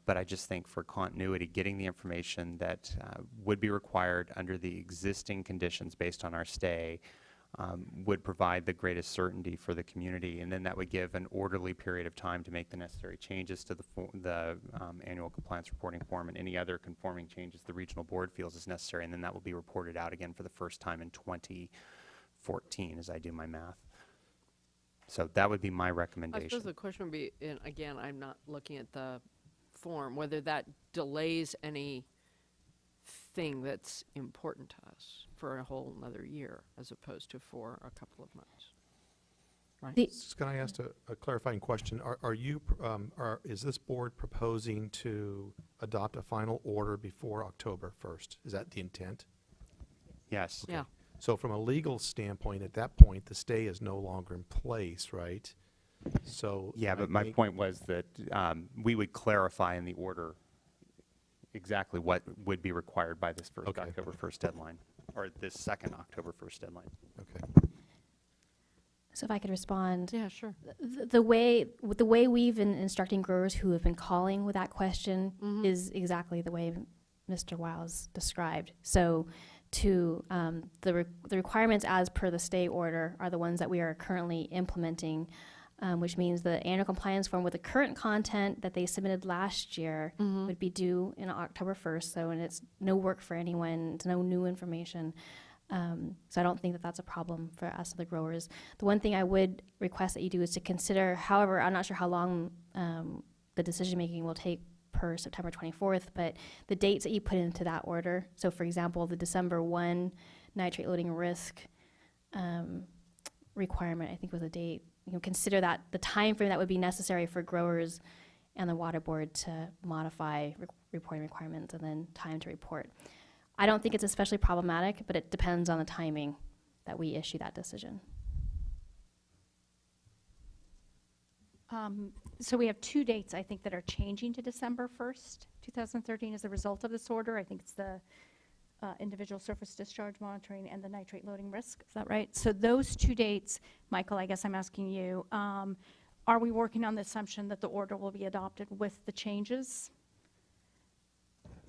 But I just think for continuity, getting the information that would be required under the existing conditions based on our stay would provide the greatest certainty for the community, and then that would give an orderly period of time to make the necessary changes to the annual compliance reporting form and any other conforming changes the regional board feels is necessary, and then that will be reported out again for the first time in 2014 as I do my math. So that would be my
I
recommendation.
suppose the question would be, and again, I'm not looking at the form, whether that delays anything that's important to us for a whole another year as opposed to for a couple of months. Right?
Can I ask a clarifying question? Is this board proposing to adopt a final order before October 1st? Is that the intent?
Yes.
Yeah.
So from a legal standpoint, at that point, the stay is no longer in place, right? So
Yeah, but my point was that we would clarify in the order exactly what would be required by this first October 1st deadline, or this second October 1st deadline.
Okay.
So if I could respond.
Yeah, sure.
The way we've been instructing growers who have been calling with that question is exactly the way Mr. Wiles described. So to the requirements as per the stay order are the ones that we are currently implementing, which means the annual compliance form with the current content that they submitted last year would be due in October 1st. So, and it's no work for anyone, it's no new information. So I don't think that that's a problem for us, the growers. The one thing I would request that you do is to consider, however, I'm not sure how long the decision making will take per September 24th, but the dates that you put into that order. So for example, the December 1 nitrate loading risk requirement, I think was a date. You know, consider that the time frame that would be necessary for growers and the water board to modify reporting requirements and then time to report. I don't think it's especially problematic, but it depends on the timing that we issue that decision.
So we have two dates, I think, that are changing to December 1st, 2013 as a result of this order. I think it's the individual surface discharge monitoring and the nitrate loading risk. Is that right? So those two dates, Michael, I guess I'm asking you, are we working on the assumption that the order will be adopted with the changes?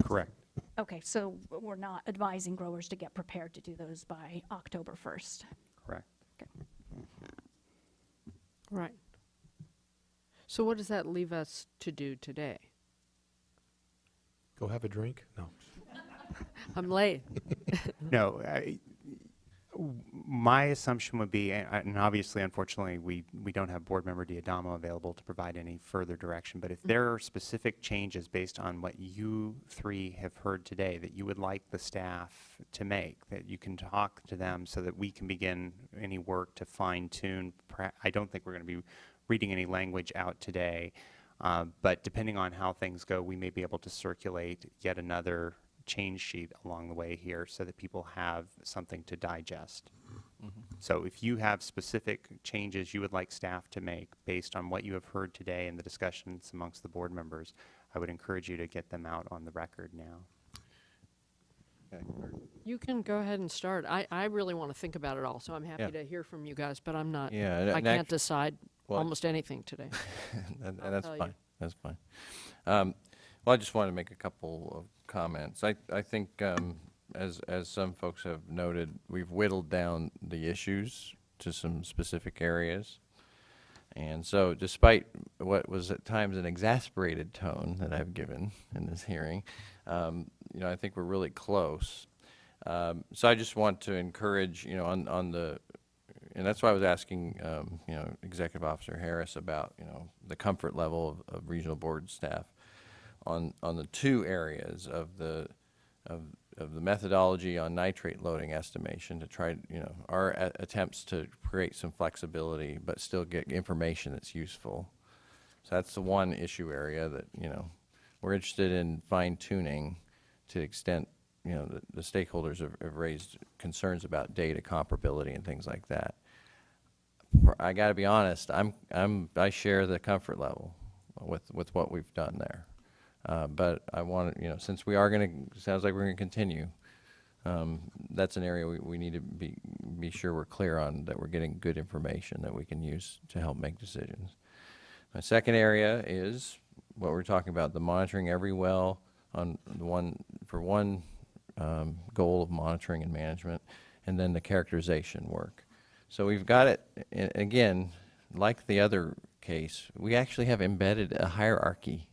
Correct.
Okay, so we're not advising growers to get prepared to do those by October 1st.
Correct.
Okay.
Right. So what does that leave us to do today?
Go have a drink? No.
I'm late.
No, my assumption would be, and obviously, unfortunately, we don't have board member Diadamo available to provide any further direction, but if there are specific changes based on what you three have heard today that you would like the staff to make, that you can talk to them so that we can begin any work to fine tune. I don't think we're going to be reading any language out today, but depending on how things go, we may be able to circulate yet another change sheet along the way here so that people have something to digest. So if you have specific changes you would like staff to make based on what you have heard today and the discussions amongst the board members, I would encourage you to get them out on the record now.
Okay.
You can go ahead and start. I really want to think about it all, so I'm happy
Yeah.
to hear from you guys, but I'm not,
Yeah,
I
and
can't decide
well-
almost anything today.
And
I'll
that's
tell you.
fine, that's fine. Well, I just want to make a couple of comments. I think, as some folks have noted, we've whittled down the issues to some specific areas. And so despite what was at times an exasperated tone that I've given in this hearing, I think we're really close. So I just want to encourage, on the, and that's why I was asking, Executive Officer Harris about, the comfort level of regional board staff on the two areas of the methodology on nitrate loading estimation to try, our attempts to create some flexibility but still get information that's useful. So that's the one issue area that, we're interested in fine tuning to the extent, the stakeholders have raised concerns about data comparability and things like that. I got to be honest, I share the comfort level with what we've done there. But I want to, since we are going to, sounds like we're going to continue, that's an area we need to be sure we're clear on, that we're getting good information that we can use to help make decisions. My second area is what we're talking about, the monitoring every well on the one goal of monitoring and management, and then the characterization work. So we've got it, again, like the other case, we actually have embedded a hierarchy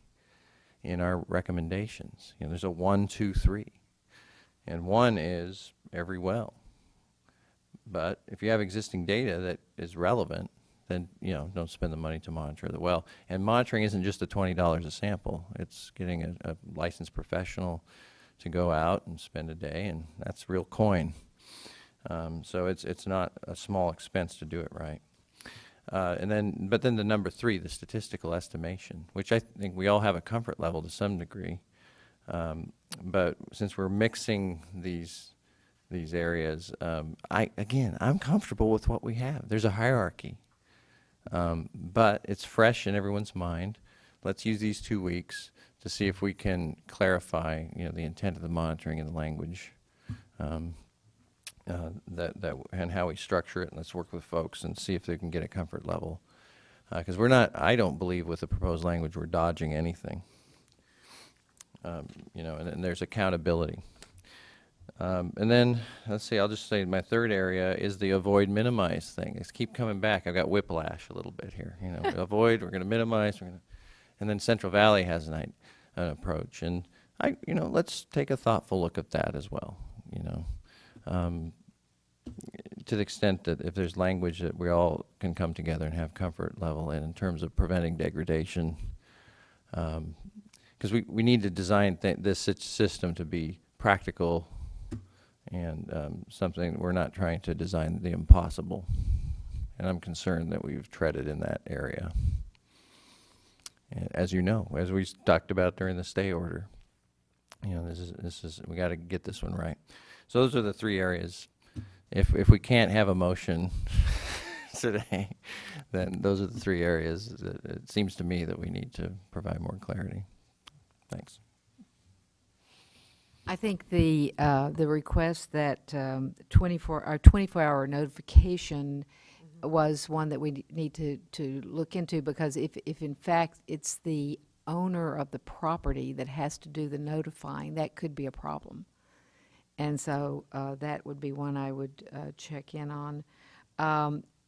in our recommendations. There's a 1, 2, 3. And 1 is every well. But if you have existing data that is relevant, then, don't spend the money to monitor the well. And monitoring isn't just the $20 a sample. It's getting a licensed professional to go out and spend a day, and that's real coin. So it's not a small expense to do it right. But then the number 3, the statistical estimation, which I think we all have a comfort level to some degree. But since we're mixing these areas, I'm comfortable with what we have. There's a hierarchy, but it's fresh in everyone's mind. Let's use these 2 weeks to see if we can clarify, the intent of the monitoring and the language. And how we structure it, and let's work with folks and see if they can get a comfort level. Because I don't believe with the proposed language we're dodging anything. And there's accountability. And then, let's see, I'll just say my third area is the avoid minimize thing. It's keep coming back. I've got whiplash a little bit here. Avoid, we're going to minimize, and then Central Valley has an approach. And let's take a thoughtful look at that as well, to the extent that if there's language that we all can come together and have comfort level in terms of preventing degradation, because we need to design this system to be practical and something we're not trying to design the impossible. And I'm concerned that we've treaded in that area. And as you know, as we talked about during the stay order, this is we got to get this one right. So those are the 3 areas. If we can't have a motion today, then those are the 3 areas that it seems to me that we need to provide more clarity. Thanks.
I think the request that 24-hour notification was one that we need to look into, because if in fact it's the owner of the property that has to do the notifying, that could be a problem. And so that would be one I would check in on.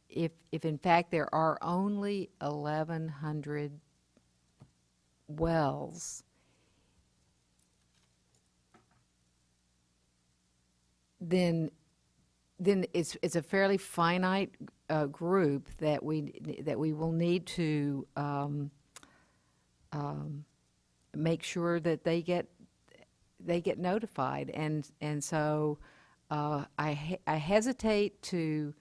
If in fact there are only 1,100 wells, then it's a fairly finite group that we will need to make sure that they get notified, and so I hesitate to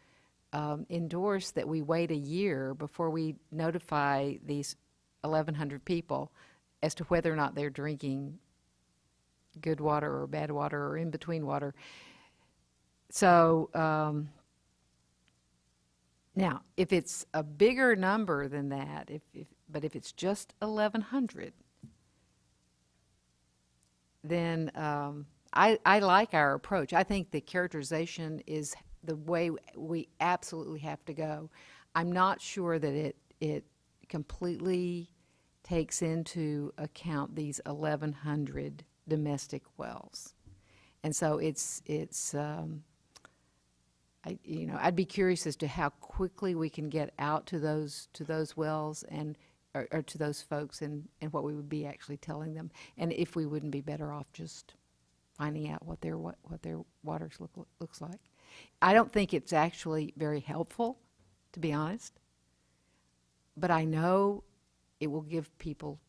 endorse that we wait a year before we notify these 1,100 people as to whether or not they're drinking good water or bad water or in between water. So now, if it's a bigger number than that, but if it's just 1,100, then I like our approach. I think the characterization is the way we absolutely have to go. I'm not sure that it completely takes into account these 1,100 domestic wells. And so I'd be curious as to how quickly we can get out to those wells and or to those folks and what we would be actually telling them, and if we wouldn't be better off just finding out what their waters looks like. I don't think it's actually very helpful, to be honest, but I know it will give people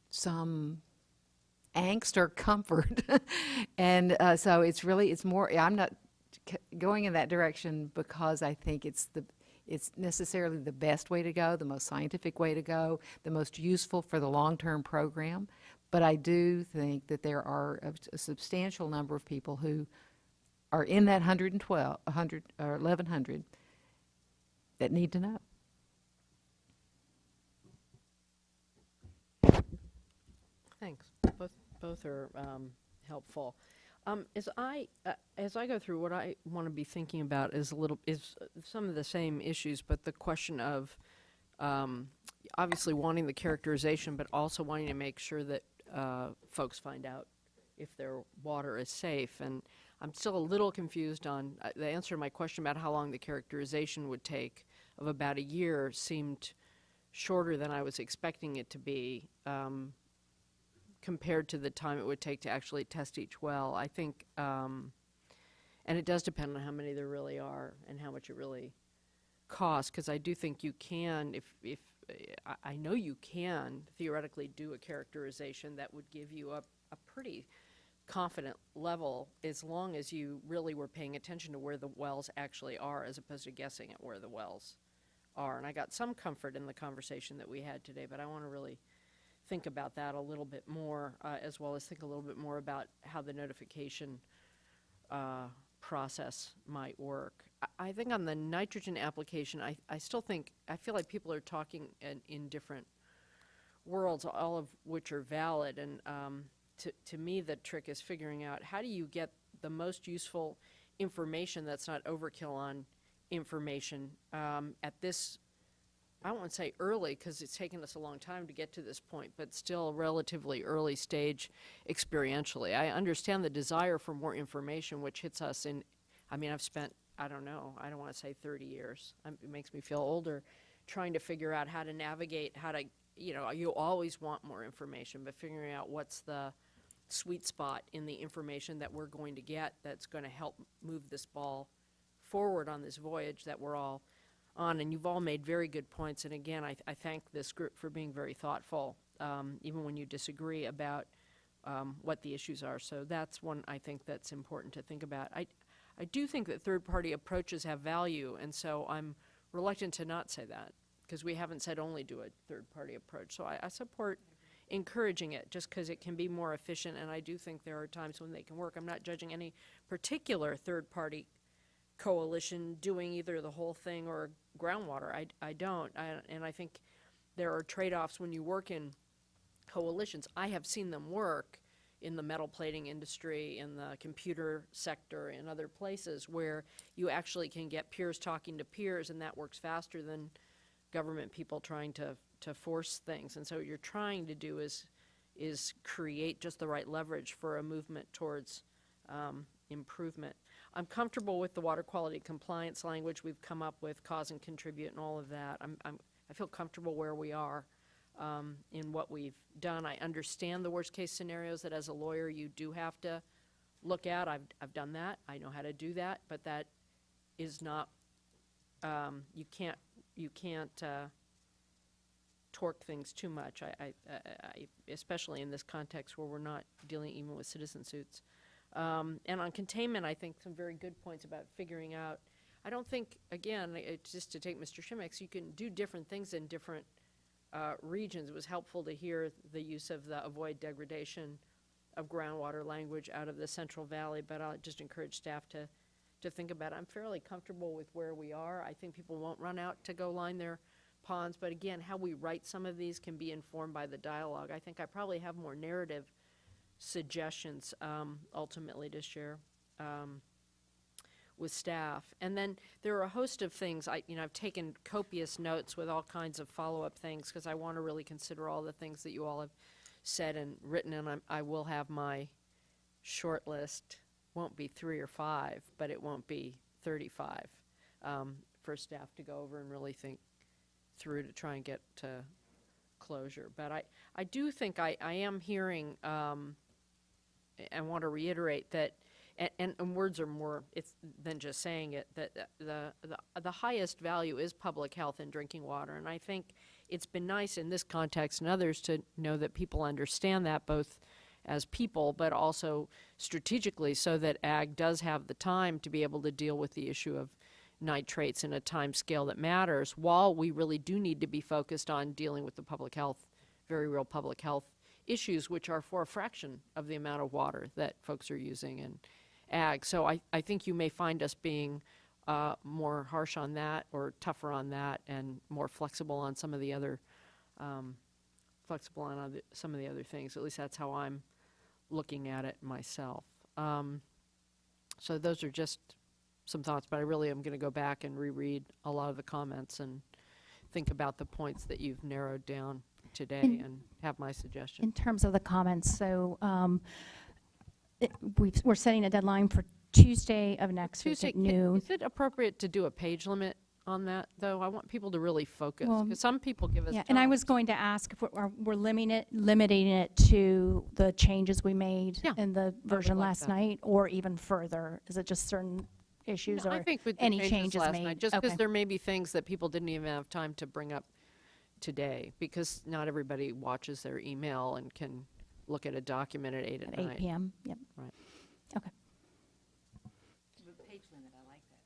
some angst or comfort. And so it's more, I'm not going in that direction because I think it's necessarily the best way to go, the most scientific way to go, the most useful for the long-term program. But I do think that there are a substantial number of people who are in that 100 or 1,100 that need to know.
Thanks. Both are helpful. As I go through, what I want to be thinking about is some of the same issues, but the question of obviously wanting the characterization, but also wanting to make sure that folks find out if their water is safe. And I'm still a little confused on the answer to my question about how long the characterization would take. Of about a year seemed shorter than I was expecting it to be. Compared to the time it would take to actually test each well. I think, and it does depend on how many there really are and how much it really costs, because I do think you can, if I know you can theoretically do a characterization that would give you a pretty confident level, as long as you really were paying attention to where the wells actually are as opposed to guessing at where the wells are. And I got some comfort in the conversation that we had today, but I want to really think about that a little bit more, as well as think a little bit more about how the notification process might work. I think on the nitrogen application, I still think, I feel like people are talking in different worlds, all of which are valid. And to me, the trick is figuring out how do you get the most useful information that's not overkill on information at this, I don't want to say early because it's taken us a long time to get to this point, but still relatively early stage experientially. I understand the desire for more information, which hits us in, I mean, I've spent, I don't want to say 30 years. It makes me feel older, trying to figure out how to navigate, how to, you always want more information, but figuring out what's the sweet spot in the information that we're going to get that's going to help move this ball forward on this voyage that we're all on. And you've all made very good points, and again, I thank this group for being very thoughtful, even when you disagree about what the issues are. So that's one I think that's important to think about. I do think that third-party approaches have value, and so I'm reluctant to not say that, because we haven't said only do a third-party approach. So I support encouraging it, just because it can be more efficient, and I do think there are times when they can work. I'm not judging any particular third-party coalition doing either the whole thing or groundwater. I don't. And I think there are trade-offs when you work in coalitions. I have seen them work in the metal plating industry, in the computer sector, in other places where you actually can get peers talking to peers, and that works faster than government people trying to force things. And so what you're trying to do is create just the right leverage for a movement towards improvement. I'm comfortable with the water quality compliance language we've come up with, cause and contribute and all of that. I feel comfortable where we are in what we've done. I understand the worst case scenarios that as a lawyer you do have to look at. I've done that. I know how to do that, but that is not, you can't torque things too much, I especially in this context where we're not dealing even with citizen suits. And on containment, I think some very good points about figuring out. I don't think, again, it's just to take Mr. Shimmick's, you can do different things in different regions. It was helpful to hear the use of the avoid degradation of groundwater language out of the Central Valley, but I'll just encourage staff to think about it. I'm fairly comfortable with where we are. I think people won't run out to go line their ponds, but again, how we write some of these can be informed by the dialogue. I think I probably have more narrative suggestions ultimately to share with staff. And then there are a host of things. I've taken copious notes with all kinds of follow-up things because I want to really consider all the things that you all have said and written, and I will have my short list. Won't be 3 or 5, but it won't be 35 for staff to go over and really think through to try and get to closure. But I do think I am hearing and want to reiterate that, and words are more than just saying it, that the highest value is public health and drinking water. And I think it's been nice in this context and others to know that people understand that, both as people, but also strategically, so that ag does have the time to be able to deal with the issue of nitrates in a time scale that matters, while we really do need to be focused on dealing with the public health, very real public health issues, which are for a fraction of the amount of water that folks are using in ag. So I think you may find us being more harsh on that, or tougher on that, and more flexible on some of the other some of the other things. At least that's how I'm looking at it myself. So those are just some thoughts, but I really am going to go back and reread a lot of the comments and think about the points that you've narrowed down today and have my suggestions.
In terms of the comments, so we're setting a deadline for Tuesday of next week at noon.
Is it appropriate to do a page limit on that, though? I want people to really focus,
Well,
because some people give us
and I
tones.
was going to ask if we're limiting it to the changes we made in the version
like
last
that.
night, or even further? Is it just certain issues,
No,
or
I think with the
any changes
last
made?
night, just because
Okay.
there may be things that people didn't even have time to bring up today, because not everybody watches their email and can look at a document at 8 at
At 8
night.
p.m., yep.
Right.
Okay.
Page limit, I like that.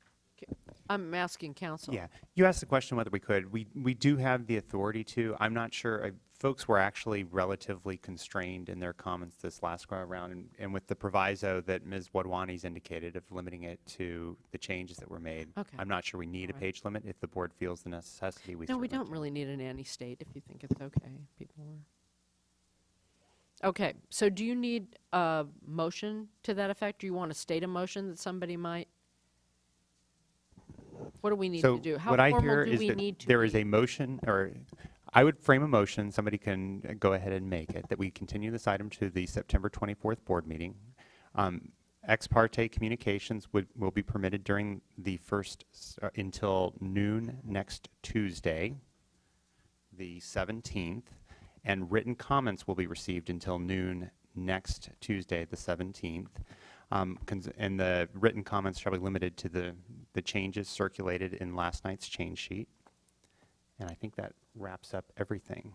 I'm asking council.
Yeah, you asked the question whether we could. We do have the authority to. I'm not sure. Folks were actually relatively constrained in their comments this last go around, and with the proviso that Ms. Wadwani's indicated of limiting it to the changes that were made.
Okay.
I'm not sure we need a
All right.
page limit. If the board feels the necessity, we
No, we
certainly
don't
can.
really need an anti-state if you think it's okay. People are. Okay, so do you need a motion to that effect? Do you want to state a motion that somebody might? What do we need
So
to do? How
what I
formal
hear
do
is
we
that
need to
there is
be?
a motion, or I would frame a motion, somebody can go ahead and make it, that we continue this item to the September 24th board meeting. Ex parte communications will be permitted during the until noon next Tuesday, the 17th, and written comments will be received until noon next Tuesday, the 17th. And the written comments shall be limited to the changes circulated in last night's change sheet. And I think that wraps up everything.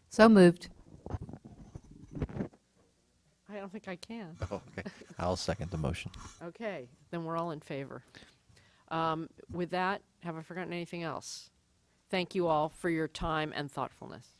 So moved.
I don't think I can.
Oh, okay. I'll second the motion.
Okay, then we're all in favor. With that, have I forgotten anything else? Thank you all for your time and thoughtfulness.